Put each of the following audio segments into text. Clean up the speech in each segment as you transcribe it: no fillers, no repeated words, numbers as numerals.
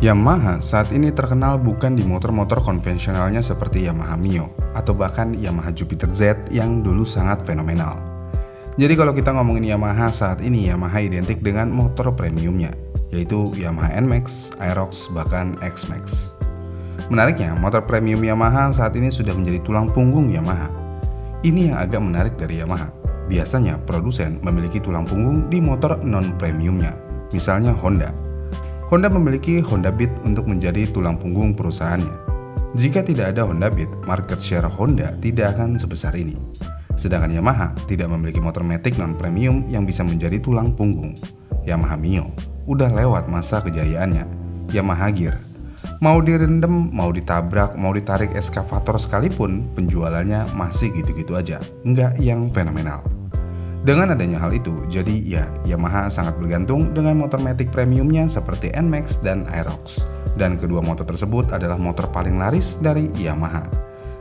Yamaha saat ini terkenal bukan di motor-motor konvensionalnya seperti Yamaha Mio atau bahkan Yamaha Jupiter Z yang dulu sangat fenomenal. Jadi kalau kita ngomongin Yamaha saat ini, Yamaha identik dengan motor premiumnya, yaitu Yamaha NMAX, Aerox, bahkan X-Max. Menariknya, motor premium Yamaha saat ini sudah menjadi tulang punggung Yamaha. Ini yang agak menarik dari Yamaha. Biasanya produsen memiliki tulang punggung di motor non-premiumnya, misalnya Honda. Honda memiliki Honda Beat untuk menjadi tulang punggung perusahaannya. Jika tidak ada Honda Beat, market share Honda tidak akan sebesar ini. Sedangkan Yamaha tidak memiliki motor matic non-premium yang bisa menjadi tulang punggung. Yamaha Mio udah lewat masa kejayaannya. Yamaha Gear, mau direndam, mau ditabrak, mau ditarik eskavator sekalipun, penjualannya masih gitu-gitu aja, nggak yang fenomenal. Dengan adanya hal itu, jadi ya Yamaha sangat bergantung dengan motor matic premiumnya seperti NMAX dan Aerox. Dan kedua motor tersebut adalah motor paling laris dari Yamaha.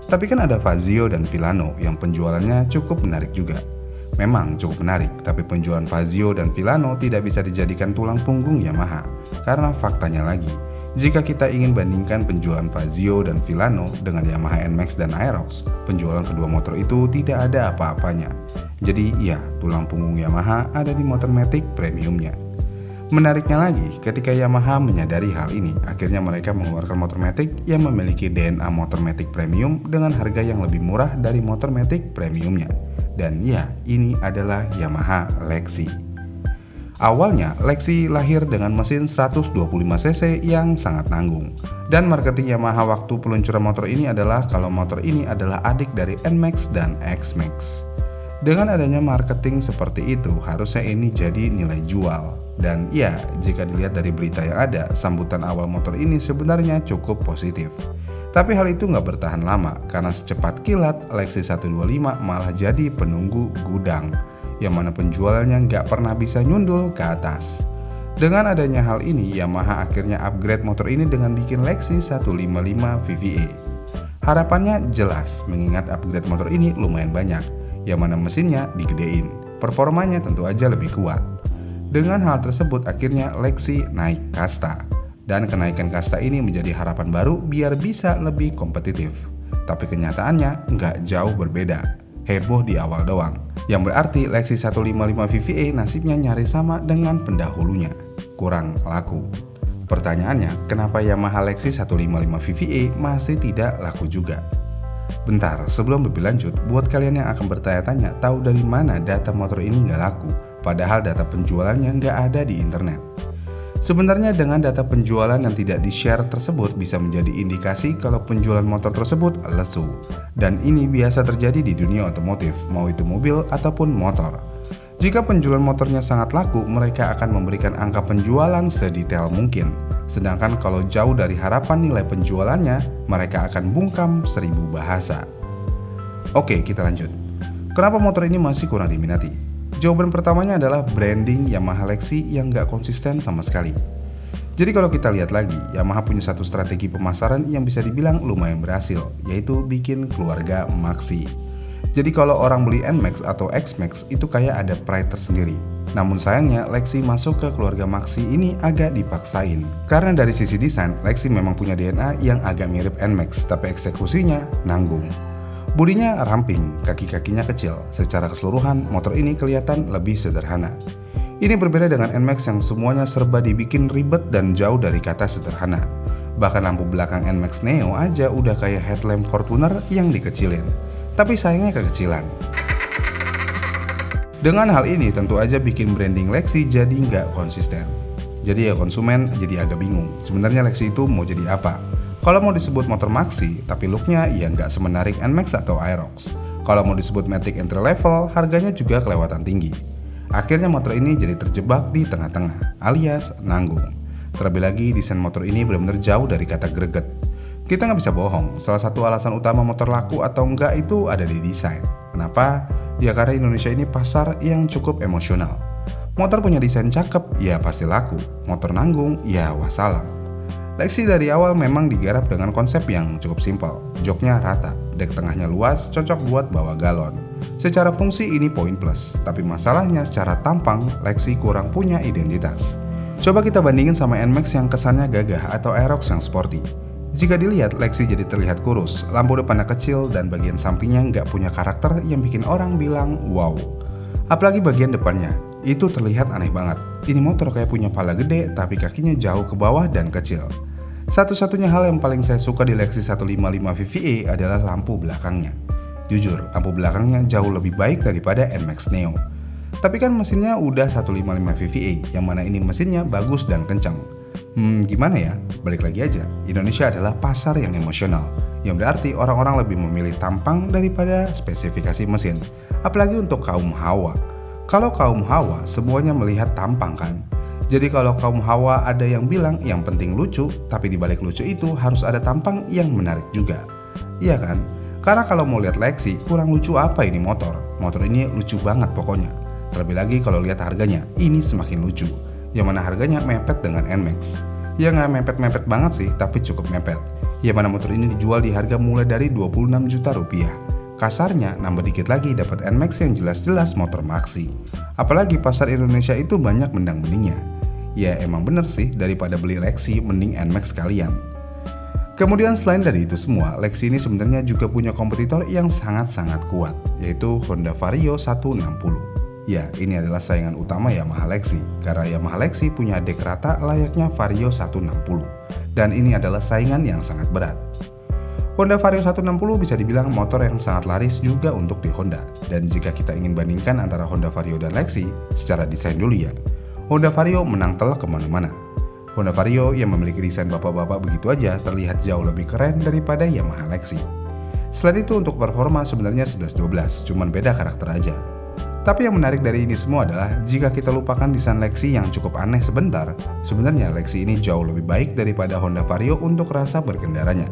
Tapi kan ada Fazio dan Villano yang penjualannya cukup menarik juga. Memang cukup menarik, tapi penjualan Fazio dan Villano tidak bisa dijadikan tulang punggung Yamaha. Karena faktanya lagi, jika kita ingin bandingkan penjualan Fazio dan Villano dengan Yamaha NMAX dan Aerox, penjualan kedua motor itu tidak ada apa-apanya. Jadi ya, tulang punggung Yamaha ada di motor matic premiumnya. Menariknya lagi, ketika Yamaha menyadari hal ini, akhirnya mereka mengeluarkan motor matic yang memiliki DNA motor matic premium dengan harga yang lebih murah dari motor matic premiumnya. Dan ya, ini adalah Yamaha Lexi. Awalnya, Lexi lahir dengan mesin 125cc yang sangat nanggung. Dan marketing Yamaha waktu peluncuran motor ini adalah kalau motor ini adalah adik dari NMAX dan X-Max. Dengan adanya marketing seperti itu, harusnya ini jadi nilai jual. Dan ya, jika dilihat dari berita yang ada, sambutan awal motor ini sebenarnya cukup positif. Tapi hal itu nggak bertahan lama, karena secepat kilat, Lexi 125 malah jadi penunggu gudang, yang mana penjualannya nggak pernah bisa nyundul ke atas. Dengan adanya hal ini, Yamaha akhirnya upgrade motor ini dengan bikin Lexi 155 VVA. Harapannya jelas, mengingat upgrade motor ini lumayan banyak, yang mana mesinnya digedein, performanya tentu aja lebih kuat. Dengan hal tersebut akhirnya Lexi naik kasta, dan kenaikan kasta ini menjadi harapan baru biar bisa lebih kompetitif. Tapi kenyataannya nggak jauh berbeda, heboh di awal doang, yang berarti Lexi 155 VVA nasibnya nyaris sama dengan pendahulunya, kurang laku. Pertanyaannya, kenapa Yamaha Lexi 155 VVA masih tidak laku juga? Bentar, sebelum lebih lanjut, buat kalian yang akan bertanya-tanya tahu dari mana data motor ini nggak laku, padahal data penjualannya nggak ada di internet. Sebenarnya dengan data penjualan yang tidak di-share tersebut bisa menjadi indikasi kalau penjualan motor tersebut lesu. Dan ini biasa terjadi di dunia otomotif, mau itu mobil ataupun motor. Jika penjualan motornya sangat laku, mereka akan memberikan angka penjualan sedetail mungkin. Sedangkan kalau jauh dari harapan nilai penjualannya, mereka akan bungkam 1000 bahasa. Oke, kita lanjut. Kenapa motor ini masih kurang diminati? Jawaban pertamanya adalah branding Yamaha Lexi yang gak konsisten sama sekali. Jadi kalau kita lihat lagi, Yamaha punya satu strategi pemasaran yang bisa dibilang lumayan berhasil, yaitu bikin keluarga Maxi. Jadi kalau orang beli NMAX atau X-Max itu kayak ada pride tersendiri. Namun sayangnya Lexi masuk ke keluarga Maxi ini agak dipaksain. Karena dari sisi desain, Lexi memang punya DNA yang agak mirip NMAX, tapi eksekusinya nanggung. Bodinya ramping, kaki-kakinya kecil. Secara keseluruhan, motor ini kelihatan lebih sederhana. Ini berbeda dengan NMAX yang semuanya serba dibikin ribet dan jauh dari kata sederhana. Bahkan lampu belakang NMAX Neo aja udah kayak headlamp Fortuner yang dikecilin. Tapi sayangnya kekecilan. Dengan hal ini tentu aja bikin branding Lexi jadi nggak konsisten. Jadi ya konsumen jadi agak bingung, sebenarnya Lexi itu mau jadi apa? Kalau mau disebut motor maxi, tapi looknya ya nggak semenarik NMAX atau Aerox. Kalau mau disebut matic entry level, harganya juga kelewatan tinggi. Akhirnya motor ini jadi terjebak di tengah-tengah, alias nanggung. Terlebih lagi desain motor ini benar-benar jauh dari kata greget. Kita nggak bisa bohong, salah satu alasan utama motor laku atau enggak itu ada di desain. Kenapa? Ya karena Indonesia ini pasar yang cukup emosional. Motor punya desain cakep, ya pasti laku. Motor nanggung, ya wassalam. Lexi dari awal memang digarap dengan konsep yang cukup simpel. Joknya rata, dek tengahnya luas, cocok buat bawa galon. Secara fungsi ini poin plus, tapi masalahnya secara tampang Lexi kurang punya identitas. Coba kita bandingin sama NMAX yang kesannya gagah atau Aerox yang sporty. Jika dilihat, Lexi jadi terlihat kurus, lampu depannya kecil, dan bagian sampingnya nggak punya karakter yang bikin orang bilang wow. Apalagi bagian depannya, itu terlihat aneh banget. Ini motor kayak punya pala gede tapi kakinya jauh ke bawah dan kecil. Satu-satunya hal yang paling saya suka di Lexi 155 VVA adalah lampu belakangnya. Jujur, lampu belakangnya jauh lebih baik daripada NMAX Neo. Tapi kan mesinnya udah 155 VVA, yang mana ini mesinnya bagus dan kencang. Gimana ya? Balik lagi aja, Indonesia adalah pasar yang emosional, yang berarti orang-orang lebih memilih tampang daripada spesifikasi mesin. Apalagi untuk kaum hawa. Kalau kaum hawa, semuanya melihat tampang kan? Jadi kalau kaum hawa ada yang bilang yang penting lucu, tapi di balik lucu itu harus ada tampang yang menarik juga. Iya kan? Karena kalau mau lihat Lexi, kurang lucu apa ini motor? Motor ini lucu banget pokoknya. Terlebih lagi kalau lihat harganya, ini semakin lucu. Yang mana harganya mepet dengan NMAX. Ya nggak mepet-mepet banget sih, tapi cukup mepet. Yang mana motor ini dijual di harga mulai dari 26 juta rupiah. Kasarnya, nambah dikit lagi dapat NMAX yang jelas-jelas motor maxi. Apalagi pasar Indonesia itu banyak mendang-mendingnya. Ya emang bener sih, daripada beli Lexi, mending NMAX kalian. Kemudian selain dari itu semua, Lexi ini sebenarnya juga punya kompetitor yang sangat-sangat kuat, yaitu Honda Vario 160. Ya, ini adalah saingan utama Yamaha Lexi, karena Yamaha Lexi punya dek rata layaknya Vario 160, dan ini adalah saingan yang sangat berat. Honda Vario 160 bisa dibilang motor yang sangat laris juga untuk di Honda, dan jika kita ingin bandingkan antara Honda Vario dan Lexi, secara desain dulu ya, Honda Vario menang telak kemana-mana. Honda Vario yang memiliki desain bapak-bapak begitu aja terlihat jauh lebih keren daripada Yamaha Lexi. Selain itu untuk performa sebenarnya 11-12, cuman beda karakter aja. Tapi yang menarik dari ini semua adalah jika kita lupakan desain Lexi yang cukup aneh sebentar, sebenarnya Lexi ini jauh lebih baik daripada Honda Vario untuk rasa berkendaranya.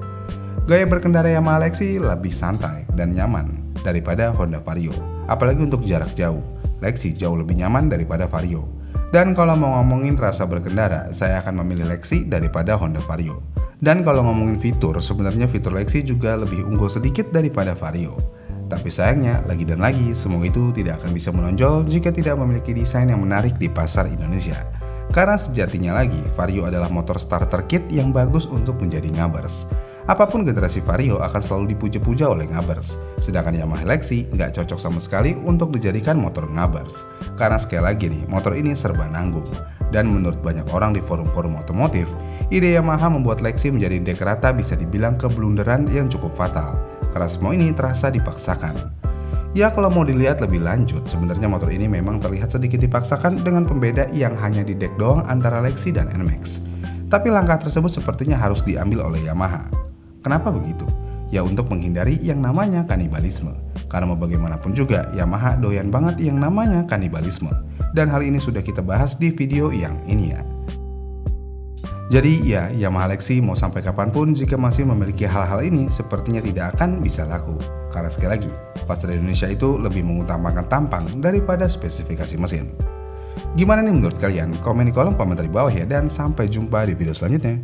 Gaya berkendara Yamaha Lexi lebih santai dan nyaman daripada Honda Vario. Apalagi untuk jarak jauh, Lexi jauh lebih nyaman daripada Vario. Dan kalau mau ngomongin rasa berkendara, saya akan memilih Lexi daripada Honda Vario. Dan kalau ngomongin fitur, sebenarnya fitur Lexi juga lebih unggul sedikit daripada Vario. Tapi sayangnya, lagi dan lagi, semua itu tidak akan bisa menonjol jika tidak memiliki desain yang menarik di pasar Indonesia. Karena sejatinya lagi, Vario adalah motor starter kit yang bagus untuk menjadi ngabers. Apapun generasi Vario akan selalu dipuja-puja oleh ngabers. Sedangkan Yamaha Lexi nggak cocok sama sekali untuk dijadikan motor ngabers. Karena sekali lagi nih, motor ini serba nanggung. Dan menurut banyak orang di forum-forum otomotif, ide Yamaha membuat Lexi menjadi dek rata bisa dibilang keblunderan yang cukup fatal. Karena semua ini terasa dipaksakan. Ya kalau mau dilihat lebih lanjut, sebenarnya motor ini memang terlihat sedikit dipaksakan dengan pembeda yang hanya di dek doang antara Lexi dan NMAX. Tapi langkah tersebut sepertinya harus diambil oleh Yamaha. Kenapa begitu? Ya untuk menghindari yang namanya kanibalisme. Karena mau bagaimanapun juga, Yamaha doyan banget yang namanya kanibalisme. Dan hal ini sudah kita bahas di video yang ini ya. Jadi ya, Yamaha Lexi mau sampai kapanpun jika masih memiliki hal-hal ini sepertinya tidak akan bisa laku. Karena sekali lagi, pasar Indonesia itu lebih mengutamakan tampang daripada spesifikasi mesin. Gimana nih menurut kalian? Komen di kolom komentar di bawah ya, dan sampai jumpa di video selanjutnya.